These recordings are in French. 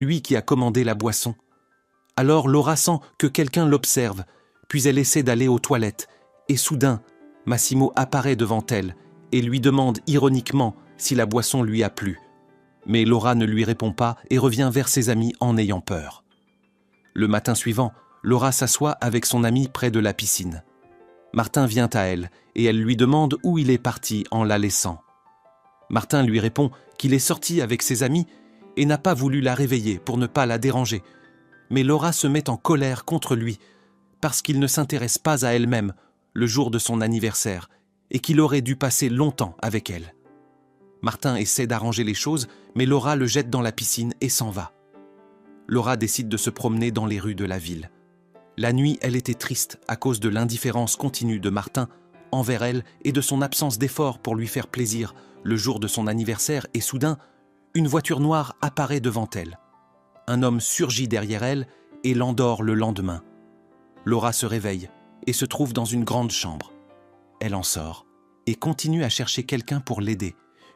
lui qui a commandé la boisson. Alors Laura sent que quelqu'un l'observe, puis elle essaie d'aller aux toilettes, et soudain, Massimo apparaît devant elle et lui demande ironiquement si la boisson lui a plu. Mais Laura ne lui répond pas et revient vers ses amis en ayant peur. Le matin suivant, Laura s'assoit avec son ami près de la piscine. Martin vient à elle et elle lui demande où il est parti en la laissant. Martin lui répond qu'il est sorti avec ses amis et n'a pas voulu la réveiller pour ne pas la déranger. Mais Laura se met en colère contre lui parce qu'il ne s'intéresse pas à elle-même le jour de son anniversaire et qu'il aurait dû passer longtemps avec elle. Martin essaie d'arranger les choses, mais Laura le jette dans la piscine et s'en va. Laura décide de se promener dans les rues de la ville. La nuit, elle était triste à cause de l'indifférence continue de Martin envers elle et de son absence d'effort pour lui faire plaisir le jour de son anniversaire, et soudain, une voiture noire apparaît devant elle. Un homme surgit derrière elle et l'endort le lendemain. Laura se réveille et se trouve dans une grande chambre. Elle en sort et continue à chercher quelqu'un pour l'aider.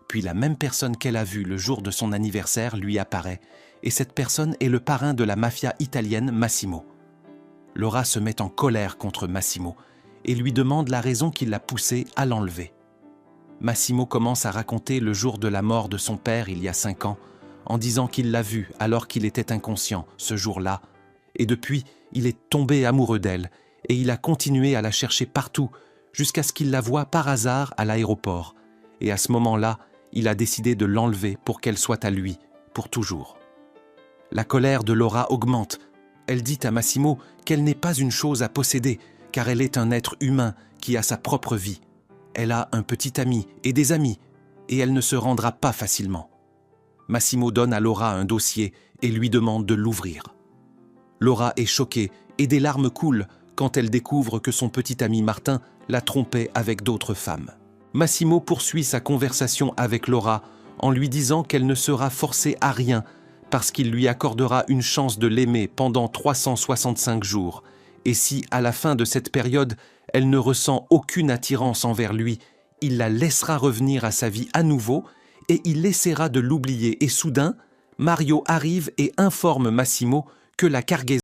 Puis la même personne qu'elle a vue le jour de son anniversaire lui apparaît, et cette personne est le parrain de la mafia italienne Massimo. Laura se met en colère contre Massimo et lui demande la raison qui l'a poussée à l'enlever. Massimo commence à raconter le jour de la mort de son père il y a 5 ans, en disant qu'il l'a vu alors qu'il était inconscient ce jour-là, et depuis, il est tombé amoureux d'elle, et il a continué à la chercher partout, jusqu'à ce qu'il la voie par hasard à l'aéroport, et à ce moment-là, il a décidé de l'enlever pour qu'elle soit à lui, pour toujours. La colère de Laura augmente. Elle dit à Massimo qu'elle n'est pas une chose à posséder, car elle est un être humain qui a sa propre vie. Elle a un petit ami et des amis, et elle ne se rendra pas facilement. Massimo donne à Laura un dossier et lui demande de l'ouvrir. Laura est choquée et des larmes coulent quand elle découvre que son petit ami Martin la trompait avec d'autres femmes. Massimo poursuit sa conversation avec Laura en lui disant qu'elle ne sera forcée à rien parce qu'il lui accordera une chance de l'aimer pendant 365 jours. Et si, à la fin de cette période, elle ne ressent aucune attirance envers lui, il la laissera revenir à sa vie à nouveau et il essaiera de l'oublier. Et soudain, Mario arrive et informe Massimo que la cargaison